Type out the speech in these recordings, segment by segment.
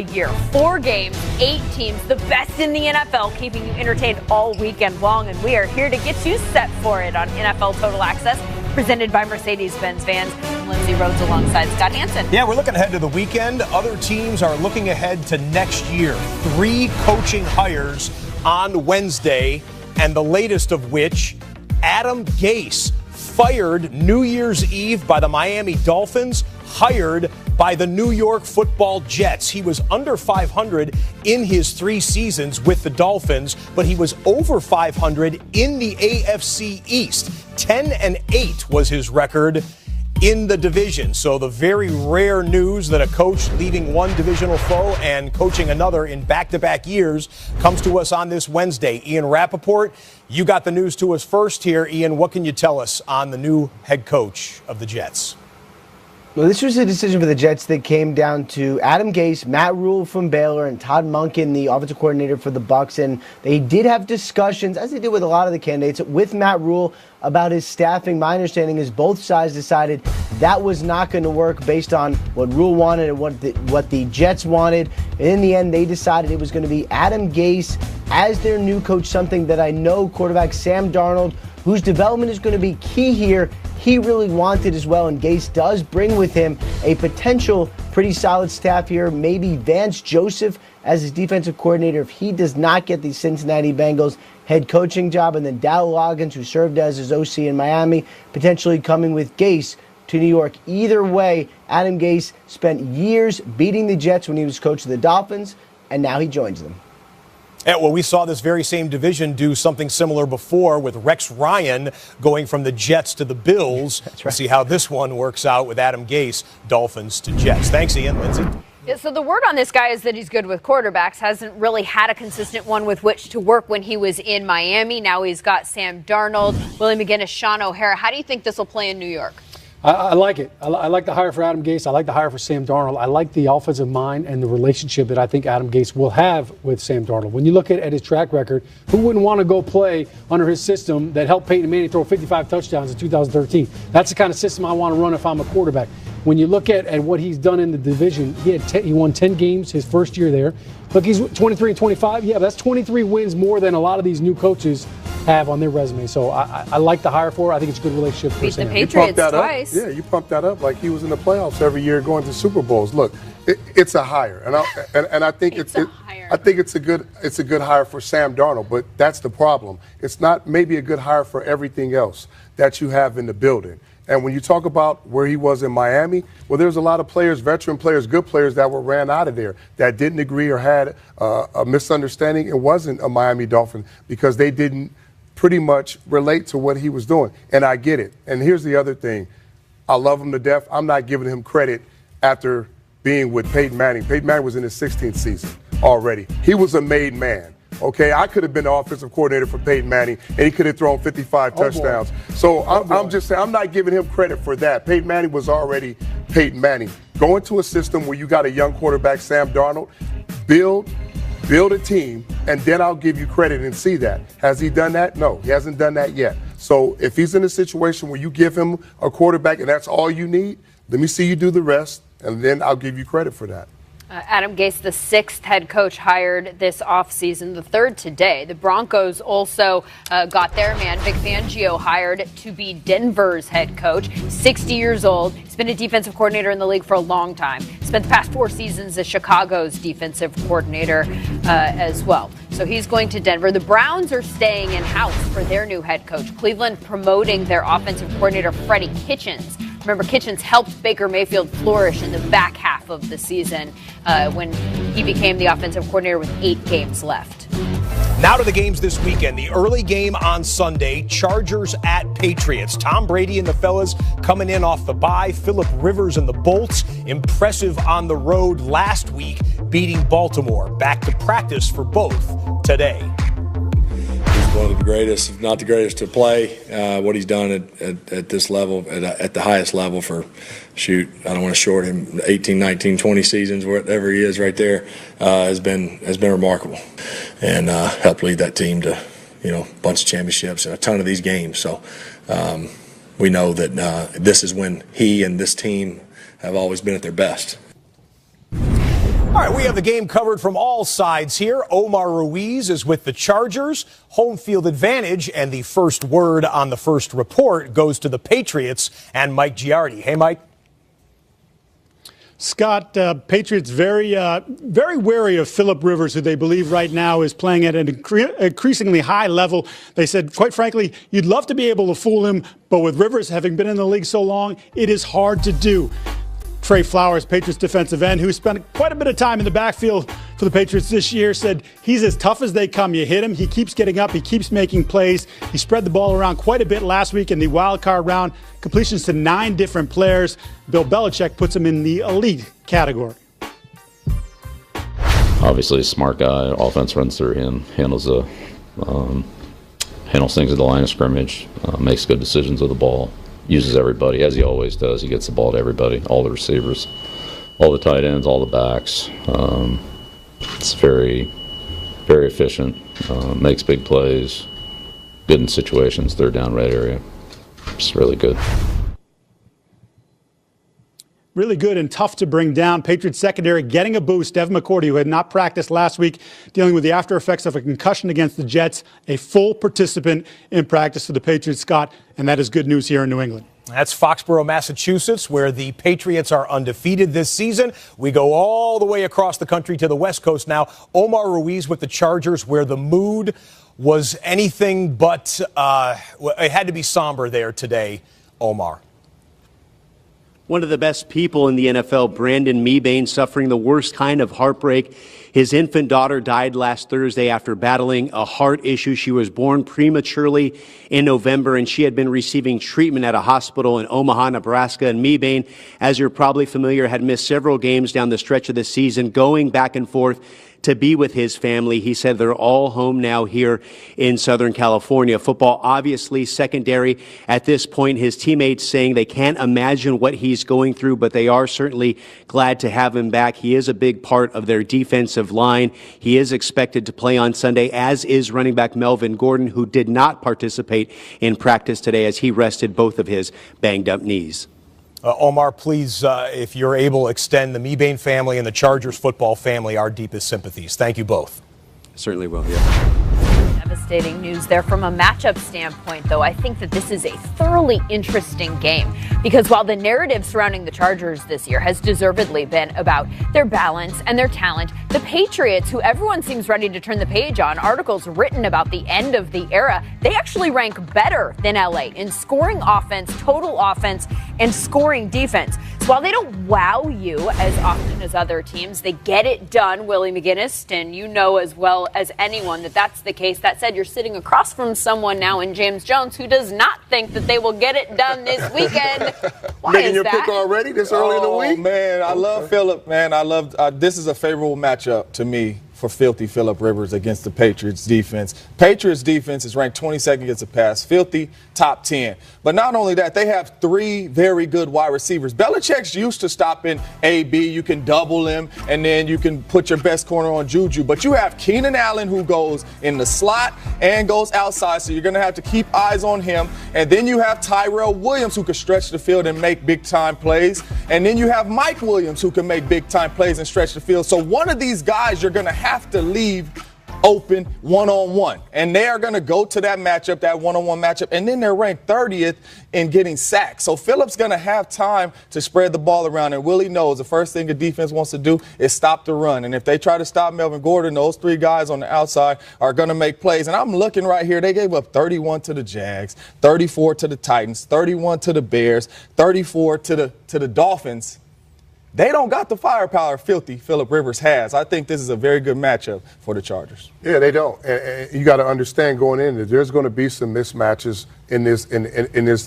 year. 4 games, 8 teams, the best in the NFL, keeping you entertained all weekend long. And we are here to get you set for it on NFL Total Access, presented by Mercedes-Benz Vans. I'm Lindsay Rhodes alongside Scott Hansen. Yeah, we're looking ahead to the weekend. Other teams are looking ahead to next year. 3 coaching hires on Wednesday, and the latest of which, Adam Gase, fired New Year's Eve by the Miami Dolphins, hired by the New York Football Jets. He was under 500 in his 3 seasons with the Dolphins, but he was over 500 in the AFC East. 10-8 was his record in the division. So the very rare news that a coach leaving one divisional foe and coaching another in back-to-back years comes to us on this Wednesday. Ian Rappaport, you got the news to us first here. Ian, what can you tell us on the new head coach of the Jets? Well, this was a decision for the Jets that came down to Adam Gase, Matt Rule from Baylor, and Todd Monken, the offensive coordinator for the Bucs. And they did have discussions, as they did with a lot of the candidates, with Matt Rule about his staffing. My understanding is both sides decided that was not going to work based on what Rule wanted and what the Jets wanted. And in the end, they decided it was going to be Adam Gase as their new coach, something that I know quarterback Sam Darnold, whose development is going to be key here, he really wanted as well. And Gase does bring with him a potential pretty solid staff here. Maybe Vance Joseph as his defensive coordinator if he does not get the Cincinnati Bengals head coaching job. And then Dow Loggins, who served as his OC in Miami, potentially coming with Gase to New York. Either way, Adam Gase spent years beating the Jets when he was coach of the Dolphins, and now he joins them. Yeah, well, we saw this very same division do something similar before with Rex Ryan going from the Jets to the Bills. That's right. We'll see how this one works out with Adam Gase, Dolphins to Jets. Thanks, Ian. Lindsay? Yeah, so the word on this guy is that he's good with quarterbacks. Hasn't really had a consistent one with which to work when he was in Miami. Now he's got Sam Darnold, Willie McGinnis, Sean O'Hara. How do you think this will play in New York? I like it. I like the hire for Adam Gase. I like the hire for Sam Darnold. I like the offensive mind and the relationship that I think Adam Gase will have with Sam Darnold. When you look at his track record, who wouldn't want to go play under his system that helped Peyton Manning throw 55 touchdowns in 2013? That's the kind of system I want to run if I'm a quarterback. When you look at what he's done in the division, he won 10 games his first year there. Look, he's 23 and 25. Yeah, that's 23 wins more than a lot of these new coaches have on their resume. So I like the hire for it. I think it's a good relationship for Sam. Beat the Patriots twice. Yeah, you pumped that up like he was in the playoffs every year going to Super Bowls. Look, it's a hire, and I think it's a good hire for Sam Darnold. But that's the problem. It's not maybe a good hire for everything else that you have in the building. And when you talk about where he was in Miami, well, there's a lot of players, veteran players, good players that were ran out of there that didn't agree or had a misunderstanding. It wasn't a Miami Dolphin because they didn't pretty much relate to what he was doing. And I get it. And here's the other thing. I love him to death. I'm not giving him credit after being with Peyton Manning. Peyton Manning was in his 16th season already. He was a made man. Okay, I could have been the offensive coordinator for Peyton Manning, and he could have thrown 55 touchdowns. So I'm just saying, I'm not giving him credit for that. Peyton Manning was already Peyton Manning. Go into a system where you got a young quarterback, Sam Darnold, build a team, and then I'll give you credit and see that. Has he done that? No, he hasn't done that yet. So if he's in a situation where you give him a quarterback and that's all you need, let me see you do the rest, and then I'll give you credit for that. Adam Gase, the 6th head coach hired this offseason, the 3rd today. The Broncos also got their man, Vic Fangio, hired to be Denver's head coach. 60 years old. He's been a defensive coordinator in the league for a long time. Spent the past 4 seasons as Chicago's defensive coordinator as well. So he's going to Denver. The Browns are staying in-house for their new head coach. Cleveland promoting their offensive coordinator, Freddie Kitchens. Remember, Kitchens helped Baker Mayfield flourish in the back half of the season when he became the offensive coordinator with 8 games left. Now to the games this weekend. The early game on Sunday, Chargers at Patriots. Tom Brady and the fellas coming in off the bye. Phillip Rivers and the Bolts, impressive on the road last week, beating Baltimore. Back to practice for both today. He's one of the greatest, if not the greatest, to play. What he's done at this level, at the highest level for, I don't want to short him, 18, 19, 20 seasons, whatever he is right there, has been remarkable. And helped lead that team to, a bunch of championships and a ton of these games. So we know that this is when he and this team have always been at their best. All right, we have the game covered from all sides here. Omar Ruiz is with the Chargers. Home field advantage, and the first word on the first report goes to the Patriots and Mike Giardi. Hey, Mike. Scott, Patriots very wary of Phillip Rivers, who they believe right now is playing at an increasingly high level. They said, quite frankly, you'd love to be able to fool him, but with Rivers having been in the league so long, it is hard to do. Trey Flowers, Patriots defensive end, who spent quite a bit of time in the backfield for the Patriots this year, said he's as tough as they come. You hit him, he keeps getting up, he keeps making plays. He spread the ball around quite a bit last week in the wild card round, completions to 9 different players. Bill Belichick puts him in the elite category. Obviously a smart guy. Offense runs through him, handles things at the line of scrimmage, makes good decisions with the ball. Uses everybody, as he always does. He gets the ball to everybody, all the receivers, all the tight ends, all the backs. It's very, very efficient, makes big plays, good in situations, third down, red area. It's really good. Really good and tough to bring down. Patriots secondary getting a boost. Devin McCourty, who had not practiced last week, dealing with the after effects of a concussion against the Jets, a full participant in practice for the Patriots, Scott, and that is good news here in New England. That's Foxborough, Massachusetts, where the Patriots are undefeated this season. We go all the way across the country to the West Coast now. Omar Ruiz with the Chargers, where the mood was anything but, it had to be somber there today, Omar. One of the best people in the NFL, Brandon Mebane, suffering the worst kind of heartbreak. His infant daughter died last Thursday after battling a heart issue. She was born prematurely in November, and she had been receiving treatment at a hospital in Omaha, Nebraska. And Mebane, as you're probably familiar, had missed several games down the stretch of the season, going back and forth to be with his family. He said they're all home now here in Southern California. Football obviously secondary at this point. His teammates saying they can't imagine what he's going through, but they are certainly glad to have him back. He is a big part of their defensive line. He is expected to play on Sunday, as is running back Melvin Gordon, who did not participate in practice today as he rested both of his banged up knees. Omar, please, if you're able, extend the Mebane family and the Chargers football family our deepest sympathies. Thank you both. Certainly will, yeah. Devastating news there from a matchup standpoint, though. I think that this is a thoroughly interesting game because while the narrative surrounding the Chargers this year has deservedly been about their balance and their talent, the Patriots, who everyone seems ready to turn the page on, articles written about the end of the era, they actually rank better than LA in scoring offense, total offense, and scoring defense. So while they don't wow you as often as other teams, they get it done, Willie McGinnis, and you know as well as anyone that that's the case. That said, you're sitting across from someone now in James Jones who does not think that they will get it done this weekend. Why Making is your that? pick already this early in the week? Man, I love Phillip, man. I love this is a favorable matchup to me for filthy Phillip Rivers against the Patriots defense. Patriots defense is ranked 22nd against the pass. Filthy, top 10. But not only that, they have 3 very good wide receivers. Belichick's used to stopping AB. You can double him, and then you can put your best corner on Juju. But you have Keenan Allen, who goes in the slot and goes outside, so you're going to have to keep eyes on him. And then you have Tyrell Williams, who can stretch the field and make big-time plays. And then you have Mike Williams, who can make big-time plays and stretch the field. So one of these guys you're going to have to leave open one-on-one. And they are going to go to that matchup, that one-on-one matchup, and then they're ranked 30th in getting sacks. So Phillip's going to have time to spread the ball around, and Willie knows the first thing a defense wants to do is stop the run. And if they try to stop Melvin Gordon, those 3 guys on the outside are going to make plays. And I'm looking right here. They gave up 31 to the Jags, 34 to the Titans, 31 to the Bears, 34 to the Dolphins. They don't got the firepower filthy Phillip Rivers has. I think this is a very good matchup for the Chargers. Yeah, they don't. And you got to understand going in that there's going to be some mismatches in this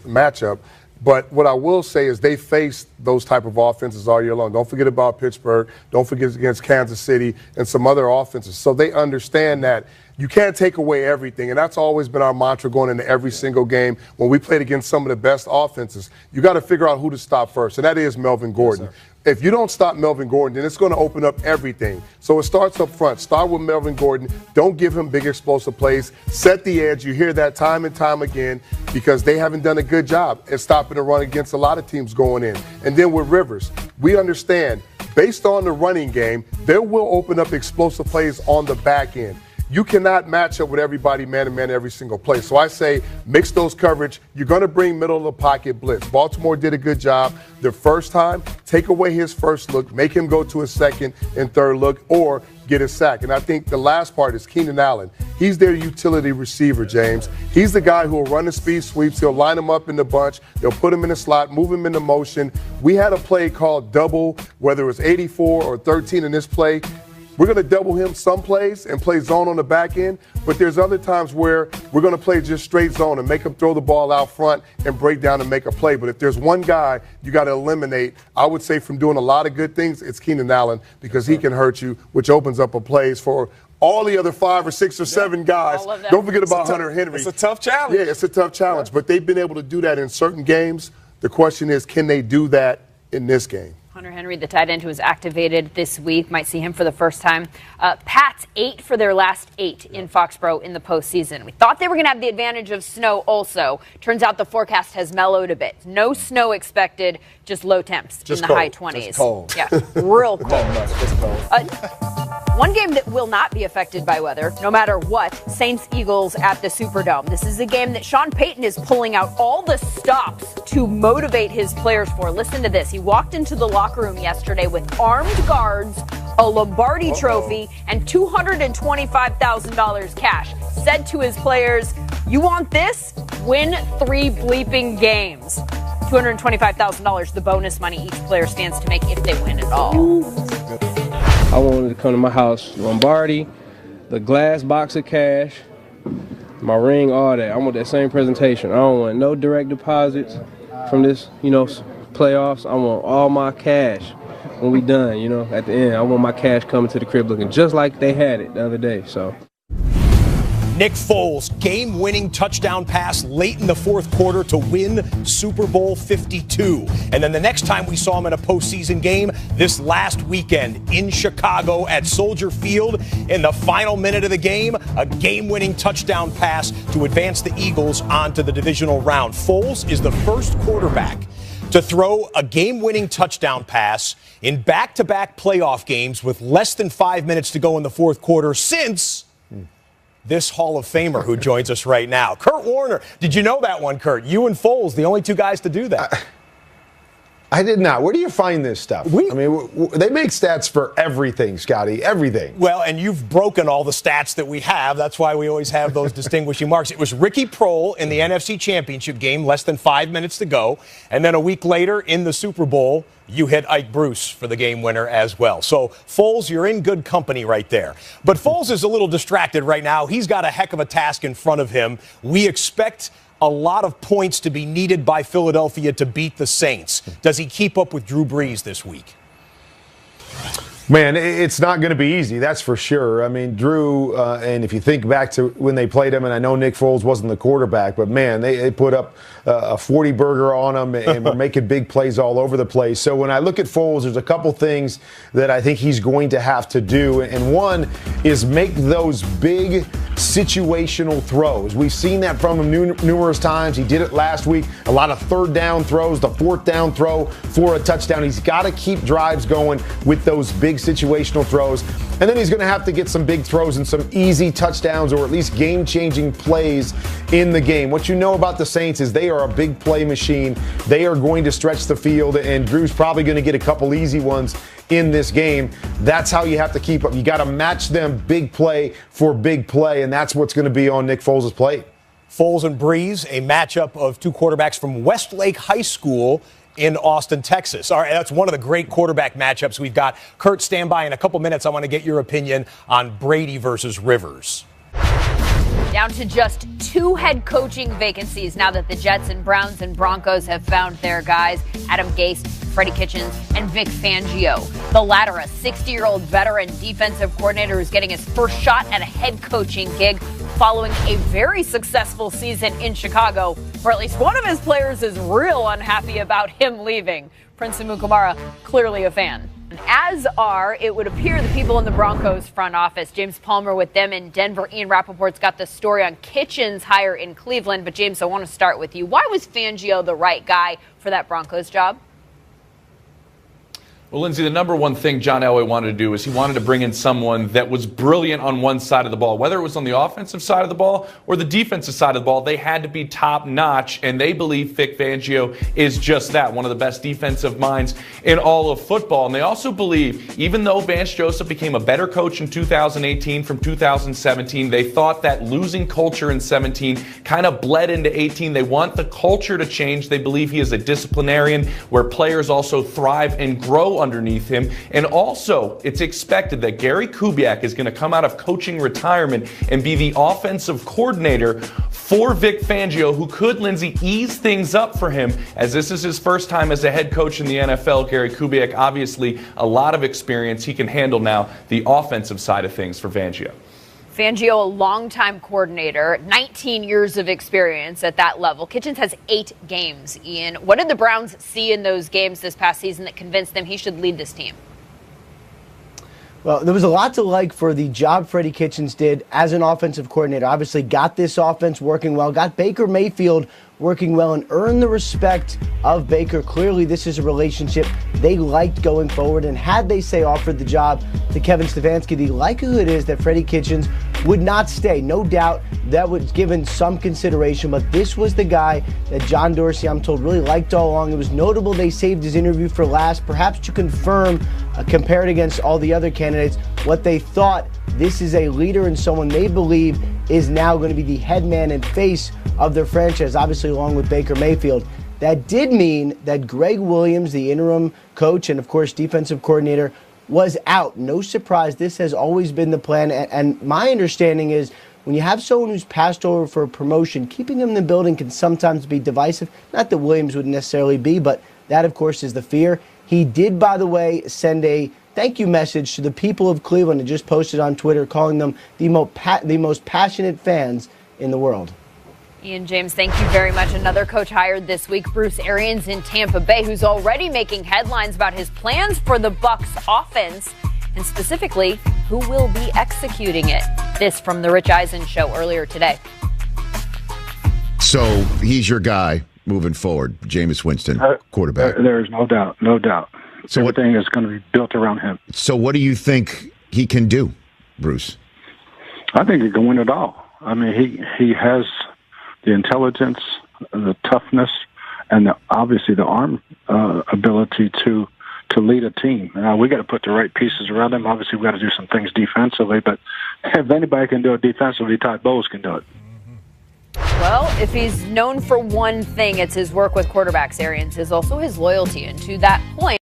matchup. But what I will say is they faced those type of offenses all year long. Don't forget about Pittsburgh. Don't forget against Kansas City and some other offenses. So they understand that you can't take away everything. And that's always been our mantra going into every single game. When we played against some of the best offenses, you got to figure out who to stop first. And that is Melvin Gordon. Yes, if you don't stop Melvin Gordon, then it's going to open up everything. So it starts up front. Start with Melvin Gordon. Don't give him big explosive plays. Set the edge. You hear that time and time again because they haven't done a good job at stopping the run against a lot of teams going in. And then with Rivers, we understand based on the running game, they will open up explosive plays on the back end. You cannot match up with everybody man-to-man every single play. So I say mix those coverage. You're going to bring middle-of-the-pocket blitz. Baltimore did a good job the first time. Take away his first look, make him go to a second and third look, or get a sack. And I think the last part is Keenan Allen. He's their utility receiver, James. He's the guy who will run the speed sweeps. He'll line them up in the bunch. They'll put him in the slot, move him into motion. We had a play called double, whether it was 84 or 13 in this play. We're going to double him some plays and play zone on the back end, but there's other times where we're going to play just straight zone and make him throw the ball out front and break down and make a play. But if there's one guy you got to eliminate, I would say from doing a lot of good things, it's Keenan Allen, because he can hurt you, which opens up a plays for all the other 5 or 6 or 7 guys. Don't forget about Hunter Henry. It's a tough challenge. Yeah, it's a tough challenge, but they've been able to do that in certain games. The question is, can they do that in this game? Hunter Henry, the tight end who was activated this week, might see him for the first time. Pats 8 for their last 8 in Foxborough in the postseason. We thought they were going to have the advantage of snow also. Turns out the forecast has mellowed a bit. No snow expected, just low temps just in the cold. high 20s. Just cold. Yeah, real cold. Just cold. One game that will not be affected by weather, no matter what, Saints-Eagles at the Superdome. This is a game that Sean Payton is pulling out all the stops to motivate his players for. Listen to this. He walked into the locker room yesterday with armed guards, a Lombardi trophy, and $225,000 cash. Said to his players, "You want this? Win 3 bleeping games." $225,000, the bonus money each player stands to make if they win at all. I wanted to come to my house, Lombardi, the glass box of cash, my ring, all that. I want that same presentation. I don't want no direct deposits from this, playoffs. I want all my cash when we done, at the end. I want my cash coming to the crib looking just like they had it the other day, so. Nick Foles, game-winning touchdown pass late in the fourth quarter to win Super Bowl 52. And then the next time we saw him in a postseason game, this last weekend in Chicago at Soldier Field, in the final minute of the game, a game-winning touchdown pass to advance the Eagles onto the divisional round. Foles is the first quarterback to throw a game-winning touchdown pass in back-to-back playoff games with less than 5 minutes to go in the fourth quarter since this Hall of Famer who joins us right now. Kurt Warner. Did you know that one, Kurt? You and Foles, the only 2 guys to do that. I did not. Where do you find this stuff? They make stats for everything, Scotty, everything. Well, and you've broken all the stats that we have. That's why we always have those distinguishing marks. It was Ricky Prohl in the NFC Championship game, less than 5 minutes to go. And then a week later in the Super Bowl, you hit Ike Bruce for the game winner as well. So, Foles, you're in good company right there. But Foles is a little distracted right now. He's got a heck of a task in front of him. We expect a lot of points to be needed by Philadelphia to beat the Saints. Does he keep up with Drew Brees this week? Man, it's not going to be easy, that's for sure. I mean, Drew, and if you think back to when they played him, and I know Nick Foles wasn't the quarterback, but man, they put up a 40-burger on him and were making big plays all over the place. So when I look at Foles, there's a couple things that I think he's going to have to do, and one is make those big situational throws. We've seen that from him numerous times. He did it last week. A lot of third down throws, the fourth down throw for a touchdown. He's got to keep drives going with those big situational throws. And then he's going to have to get some big throws and some easy touchdowns or at least game-changing plays in the game. What you know about the Saints is they are a big play machine. They are going to stretch the field, and Drew's probably going to get a couple easy ones in this game. That's how you have to keep up. You got to match them big play for big play, and that's what's going to be on Nick Foles' plate. Foles and Brees, a matchup of 2 quarterbacks from Westlake High School in Austin, Texas. All right, that's one of the great quarterback matchups we've got. Kurt, stand by in a couple minutes. I want to get your opinion on Brady versus Rivers. Down to just 2 head coaching vacancies now that the Jets and Browns and Broncos have found their guys, Adam Gase, Freddie Kitchens, and Vic Fangio. The latter, a 60-year-old veteran defensive coordinator who's getting his first shot at a head coaching gig following a very successful season in Chicago, where at least one of his players is real unhappy about him leaving. Prince Amukamara, clearly a fan. As are, it would appear, the people in the Broncos front office. James Palmer with them in Denver. Ian Rappaport's got the story on Kitchens' hire in Cleveland. But, James, I want to start with you. Why was Fangio the right guy for that Broncos job? Well, Lindsay, the number one thing John Elway wanted to do is he wanted to bring in someone that was brilliant on one side of the ball. Whether it was on the offensive side of the ball or the defensive side of the ball, they had to be top-notch, and they believe Vic Fangio is just that, one of the best defensive minds in all of football. And they also believe, even though Vance Joseph became a better coach in 2018 from 2017, they thought that losing culture in 17 kind of bled into 18. They want the culture to change. They believe he is a disciplinarian where players also thrive and grow underneath him. And also, it's expected that Gary Kubiak is going to come out of coaching retirement and be the offensive coordinator for Vic Fangio, who could, Lindsay, ease things up for him, as this is his first time as a head coach in the NFL. Gary Kubiak, obviously, a lot of experience. He can handle now the offensive side of things for Fangio. Fangio, a longtime coordinator, 19 years of experience at that level. Kitchens has 8 games, Ian. What did the Browns see in those games this past season that convinced them he should lead this team? Well, there was a lot to like for the job Freddie Kitchens did as an offensive coordinator. Obviously got this offense working well, got Baker Mayfield working well, and earned the respect of Baker. Clearly, this is a relationship they liked going forward, and had they, say, offered the job to Kevin Stefanski, the likelihood is that Freddie Kitchens would not stay. No doubt that was given some consideration, but this was the guy that John Dorsey, I'm told, really liked all along. It was notable they saved his interview for last, perhaps to confirm, compared against all the other candidates, what they thought. This is a leader and someone they believe is now going to be the head man and face of their franchise, obviously along with Baker Mayfield. That did mean that Greg Williams, the interim coach and, of course, defensive coordinator, was out. No surprise. This has always been the plan. And my understanding is when you have someone who's passed over for a promotion, keeping him in the building can sometimes be divisive. Not that Williams would necessarily be, but that, of course, is the fear. He did, by the way, send a thank you message to the people of Cleveland and just posted on Twitter calling them the most passionate fans in the world. Ian James, thank you very much. Another coach hired this week, Bruce Arians in Tampa Bay, who's already making headlines about his plans for the Bucs offense, and specifically, who will be executing it. This from the Rich Eisen show earlier today. So he's your guy moving forward, Jameis Winston, quarterback. There is no doubt, no doubt. So everything is going to be built around him. So what do you think he can do, Bruce? I think he can win it all. I mean, he has the intelligence, the toughness, and obviously the arm ability to lead a team. Now, we got to put the right pieces around him. Obviously, we got to do some things defensively, but if anybody can do it defensively, Todd Bowles can do it. Well, if he's known for one thing, it's his work with quarterbacks. Arians is also his loyalty, and to that point,